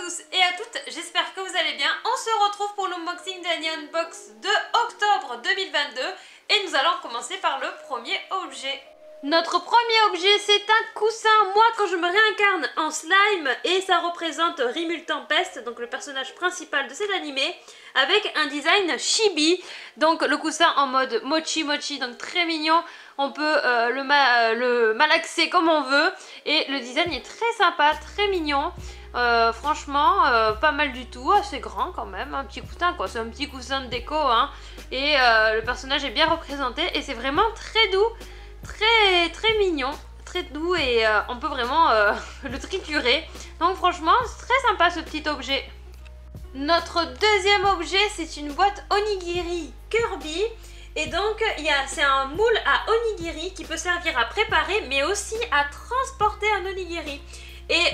tous et à toutes, j'espère que vous allez bien. On se retrouve pour l'unboxing de la Neon Box de octobre 2022 et nous allons commencer par le premier objet. Notre premier objet, c'est un coussin. Moi, quand je me réincarne en slime, et ça représente Rimul Tempest, donc le personnage principal de cet animé, avec un design chibi. Donc le coussin en mode mochi mochi, donc très mignon. On peut le malaxer comme on veut. Et le design est très sympa, très mignon. Franchement, pas mal du tout, assez grand quand même, un petit coussin quoi, c'est un petit coussin de déco hein. Et le personnage est bien représenté et c'est vraiment très doux, très mignon, très doux et on peut vraiment le triturer. Donc franchement, c'est très sympa ce petit objet. Notre deuxième objet, c'est une boîte onigiri Kirby. Et donc, c'est un moule à onigiri qui peut servir à préparer mais aussi à transporter un onigiri. Et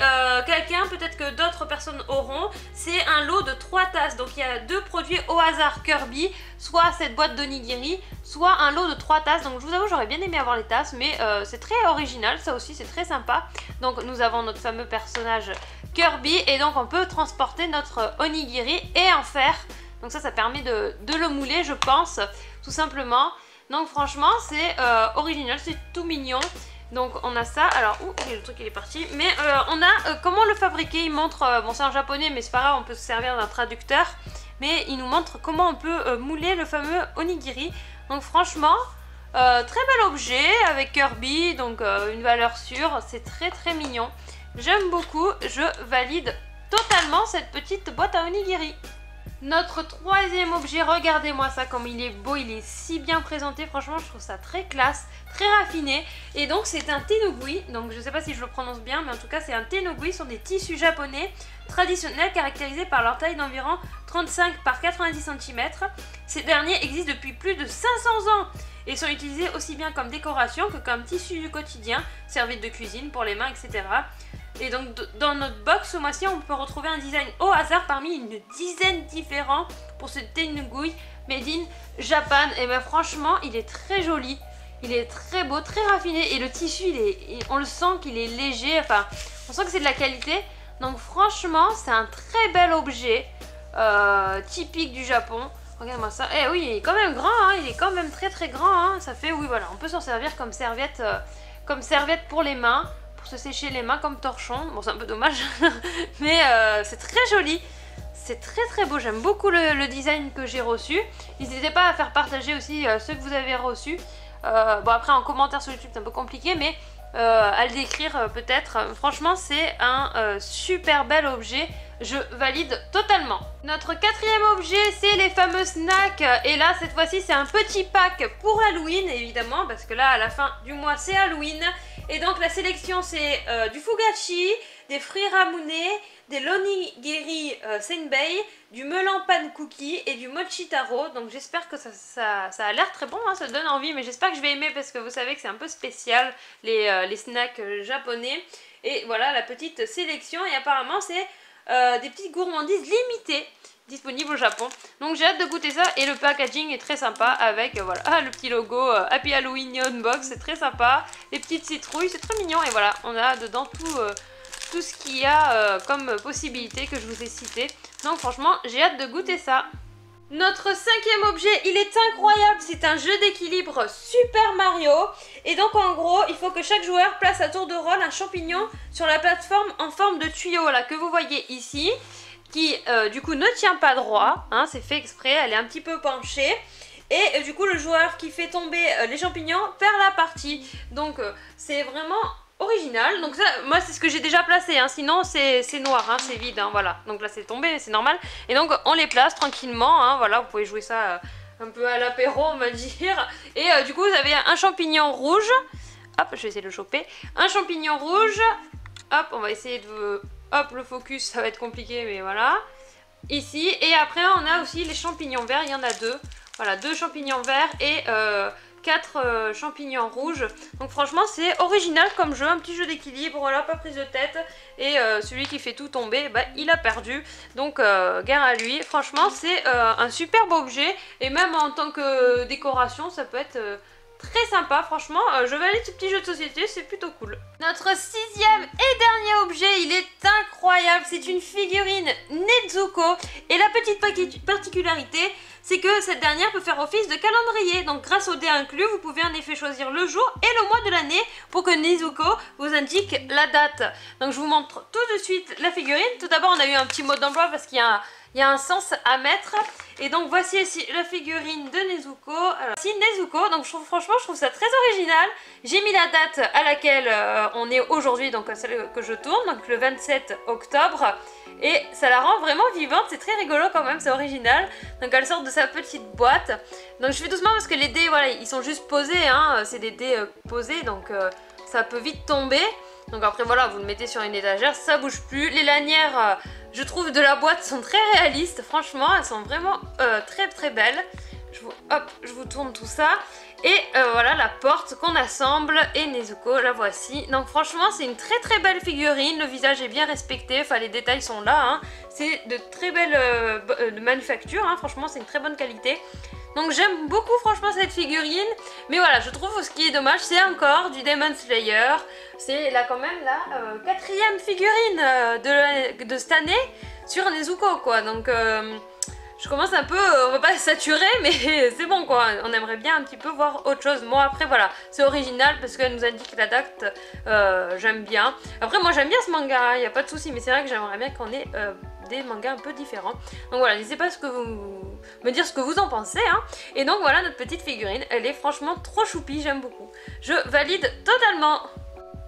quelqu'un, peut-être que d'autres personnes auront, c'est un lot de 3 tasses. Donc il y a 2 produits au hasard Kirby, soit cette boîte d'onigiri, soit un lot de 3 tasses. Donc je vous avoue, j'aurais bien aimé avoir les tasses, mais c'est très original, ça aussi c'est très sympa. Donc nous avons notre fameux personnage Kirby, et donc on peut transporter notre onigiri et en faire. Donc ça permet de le mouler, je pense, tout simplement. Donc franchement, c'est original, c'est tout mignon. Donc on a ça, alors le truc il est parti, mais on a comment le fabriquer, il montre, bon c'est en japonais mais c'est pas grave, on peut se servir d'un traducteur, mais il nous montre comment on peut mouler le fameux onigiri. Donc franchement, très bel objet avec Kirby, donc une valeur sûre, c'est très mignon, j'aime beaucoup, je valide totalement cette petite boîte à onigiri. Notre troisième objet, regardez-moi ça comme il est beau, il est si bien présenté, franchement je trouve ça très classe, très raffiné. Et donc c'est un tenugui, donc je sais pas si je le prononce bien, mais en tout cas c'est un tenugui, ce sont des tissus japonais traditionnels caractérisés par leur taille d'environ 35 par 90 cm. Ces derniers existent depuis plus de 500 ans et sont utilisés aussi bien comme décoration que comme tissu du quotidien, serviette de cuisine pour les mains, etc. Et donc dans notre box ce mois-ci on peut retrouver un design au hasard parmi une dizaine différents pour ce tenugui made in Japan. Et ben franchement il est très joli, il est très beau, très raffiné et le tissu on le sent qu'il est léger, enfin on sent que c'est de la qualité. Donc franchement c'est un très bel objet typique du Japon. Regarde-moi ça, eh oui il est quand même grand hein, il est quand même très grand hein. Ça fait, oui voilà, on peut s'en servir comme serviette pour les mains, se sécher les mains comme torchon. Bon c'est un peu dommage mais c'est très joli, c'est très beau, j'aime beaucoup le design que j'ai reçu. N'hésitez pas à faire partager aussi ceux que vous avez reçus. Bon après en commentaire sur YouTube c'est un peu compliqué, mais à le décrire peut-être. Franchement c'est un super bel objet, je valide totalement. Notre quatrième objet c'est les fameux snacks, et là cette fois-ci c'est un petit pack pour Halloween évidemment, parce que là à la fin du mois c'est Halloween. Et donc la sélection c'est du fugachi, des fruits ramounés, des lonigiri senbei, du melon pan cookie et du mochi taro. Donc j'espère que ça a l'air très bon, hein, ça donne envie, mais j'espère que je vais aimer parce que vous savez que c'est un peu spécial les snacks japonais. Et voilà la petite sélection, et apparemment c'est des petites gourmandises limitées disponible au Japon. Donc j'ai hâte de goûter ça, et le packaging est très sympa avec voilà le petit logo Happy Halloween Neon Box, c'est très sympa, les petites citrouilles, c'est très mignon, et voilà on a dedans tout ce qu'il y a comme possibilité que je vous ai cité. Donc franchement j'ai hâte de goûter ça. Notre cinquième objet, il est incroyable, c'est un jeu d'équilibre Super Mario. Et donc en gros, il faut que chaque joueur place à tour de rôle un champignon sur la plateforme en forme de tuyau là que vous voyez ici, qui du coup ne tient pas droit, hein, c'est fait exprès, elle est un petit peu penchée. Et du coup le joueur qui fait tomber les champignons perd la partie. Donc c'est vraiment original. Donc ça, moi c'est ce que j'ai déjà placé, hein. Sinon c'est noir, hein, c'est vide, hein, voilà. Donc là c'est tombé, c'est normal. Et donc on les place tranquillement, hein, voilà, vous pouvez jouer ça un peu à l'apéro on va dire. Et du coup vous avez un champignon rouge, hop je vais essayer de le choper, un champignon rouge, hop on va essayer de... Hop, le focus, ça va être compliqué, mais voilà. Ici, et après on a aussi les champignons verts, il y en a 2. Voilà, 2 champignons verts et 4 champignons rouges. Donc franchement c'est original comme jeu, un petit jeu d'équilibre, voilà, pas prise de tête. Et celui qui fait tout tomber, bah, il a perdu. Donc guerre à lui. Franchement c'est un superbe objet, et même en tant que décoration ça peut être très sympa, franchement, je valide ce petit jeu de société, c'est plutôt cool. Notre 6e et dernier objet, il est incroyable, c'est une figurine Nezuko. Et la petite particularité, c'est que cette dernière peut faire office de calendrier. Donc grâce au dé inclus, vous pouvez en effet choisir le jour et le mois de l'année pour que Nezuko vous indique la date. Donc je vous montre tout de suite la figurine. Tout d'abord, on a eu un petit mot d'emploi parce qu'il y a un sens à mettre. Et donc voici ici la figurine de Nezuko. Alors, si Nezuko, donc franchement je trouve ça très original. J'ai mis la date à laquelle on est aujourd'hui, donc celle que je tourne, donc le 27 octobre. Et ça la rend vraiment vivante, c'est très rigolo quand même, c'est original. Donc elle sort de sa petite boîte. Donc je fais doucement parce que les dés, voilà, ils sont juste posés, hein. C'est des dés posés, donc ça peut vite tomber. Donc après voilà, vous le mettez sur une étagère, ça bouge plus. Les lanières, je trouve, de la boîte sont très réalistes, franchement, elles sont vraiment très très belles. Je vous tourne tout ça. Et voilà la porte qu'on assemble et Nezuko, la voici. Donc franchement c'est une très très belle figurine, le visage est bien respecté, enfin les détails sont là, hein. C'est de très belles de manufacture, hein. Franchement c'est une très bonne qualité. Donc j'aime beaucoup franchement cette figurine, mais voilà, je trouve ce qui est dommage, c'est encore du Demon Slayer. C'est là quand même la 4e figurine de cette année sur Nezuko quoi, donc je commence un peu, on va pas saturer, mais c'est bon quoi, on aimerait bien un petit peu voir autre chose. Moi après voilà, c'est original parce qu'elle nous indique la date, j'aime bien. Après moi j'aime bien ce manga, il n'y a pas de souci, mais c'est vrai que j'aimerais bien qu'on ait des mangas un peu différents. Donc voilà, n'hésitez pas me dire ce que vous en pensez, hein. Et donc voilà notre petite figurine, elle est franchement trop choupie, j'aime beaucoup. Je valide totalement.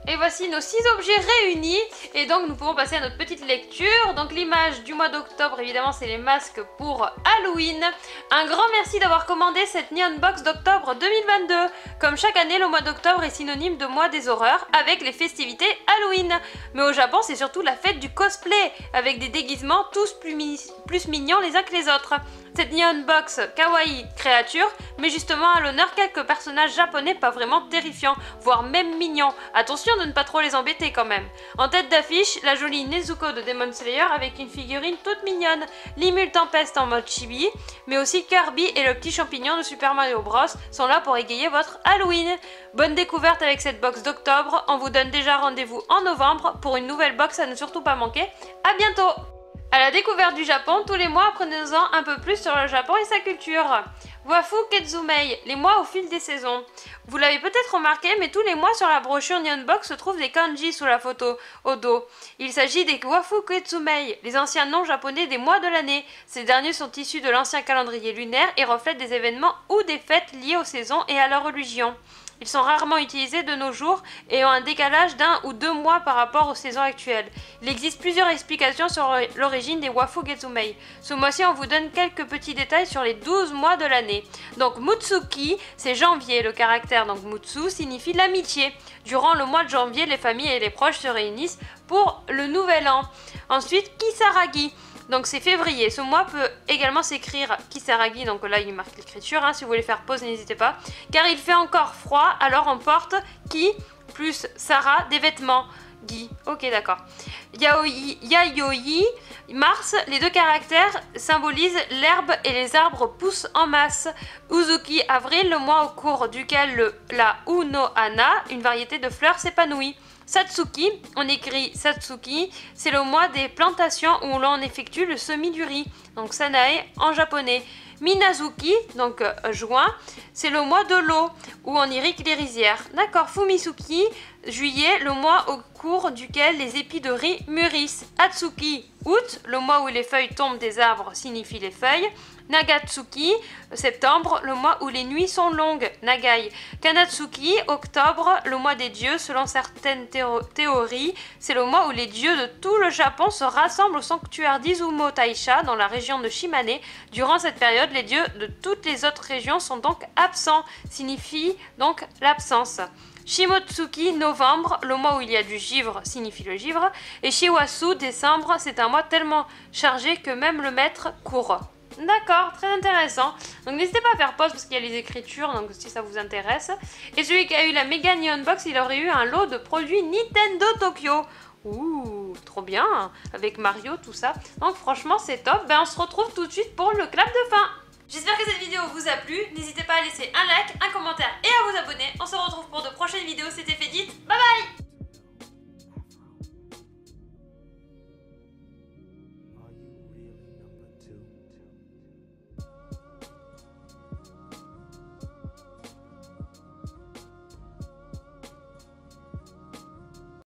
Et voici nos 6 objets réunis et donc nous pouvons passer à notre petite lecture. Donc l'image du mois d'octobre, évidemment, c'est les masques pour Halloween. Un grand merci d'avoir commandé cette Neon Box d'octobre 2022. Comme chaque année, le mois d'octobre est synonyme de mois des horreurs avec les festivités Halloween. Mais au Japon, c'est surtout la fête du cosplay avec des déguisements tous plus mignons les uns que les autres. Cette Neon Box kawaii créature met justement à l'honneur quelques personnages japonais pas vraiment terrifiants, voire même mignons. Attention de ne pas trop les embêter quand même. En tête d'affiche, la jolie Nezuko de Demon Slayer avec une figurine toute mignonne, Limule Tempest en mode chibi, mais aussi Kirby et le petit champignon de Super Mario Bros sont là pour égayer votre Halloween. Bonne découverte avec cette box d'octobre, on vous donne déjà rendez-vous en novembre pour une nouvelle box à ne surtout pas manquer. À bientôt! À la découverte du Japon, tous les mois, apprenez-en un peu plus sur le Japon et sa culture. Wafu Ketsumei, les mois au fil des saisons. Vous l'avez peut-être remarqué, mais tous les mois sur la brochure Neon Box se trouvent des kanji sous la photo, au dos. Il s'agit des Wafu Ketsumei, les anciens noms japonais des mois de l'année. Ces derniers sont issus de l'ancien calendrier lunaire et reflètent des événements ou des fêtes liées aux saisons et à leur religion. Ils sont rarement utilisés de nos jours et ont un décalage d'1 ou 2 mois par rapport aux saisons actuelles. Il existe plusieurs explications sur l'origine des Wafu Ketsumei. Ce mois-ci, on vous donne quelques petits détails sur les 12 mois de l'année. Donc Mutsuki, c'est janvier. Le caractère donc Mutsu signifie l'amitié. Durant le mois de janvier, les familles et les proches se réunissent pour le nouvel an. Ensuite, Kisaragi. Donc c'est février, ce mois peut également s'écrire Kisaragi, donc là il marque l'écriture, hein, si vous voulez faire pause n'hésitez pas. Car il fait encore froid, alors on porte Ki plus Sara, des vêtements. Gi, ok d'accord. Yayoi, Mars, les deux caractères symbolisent l'herbe et les arbres poussent en masse. Uzuki, avril, le mois au cours duquel la Unohana, une variété de fleurs, s'épanouit. Satsuki, on écrit Satsuki, c'est le mois des plantations où l'on effectue le semis du riz, donc Sanae en japonais. Minazuki, donc juin, c'est le mois de l'eau où on irrigue les rizières. D'accord, Fumisuki, juillet, le mois au cours duquel les épis de riz mûrissent. Atsuki, août, le mois où les feuilles tombent des arbres signifie les feuilles. Nagatsuki, septembre, le mois où les nuits sont longues, Nagai. Kanatsuki, octobre, le mois des dieux, selon certaines théories, c'est le mois où les dieux de tout le Japon se rassemblent au sanctuaire d'Izumo Taisha, dans la région de Shimane. Durant cette période, les dieux de toutes les autres régions sont donc absents, signifie donc l'absence. Shimotsuki, novembre, le mois où il y a du givre signifie le givre. Et Shiwasu, décembre, c'est un mois tellement chargé que même le maître court. D'accord, très intéressant. Donc n'hésitez pas à faire pause parce qu'il y a les écritures, donc si ça vous intéresse. Et celui qui a eu la méga Neon Box, il aurait eu un lot de produits Nintendo Tokyo. Ouh, trop bien, avec Mario, tout ça. Donc franchement, c'est top. Ben, on se retrouve tout de suite pour le clap de fin. J'espère que cette vidéo vous a plu, n'hésitez pas à laisser un like, un commentaire et à vous abonner. On se retrouve pour de prochaines vidéos, c'était Fédite, bye bye.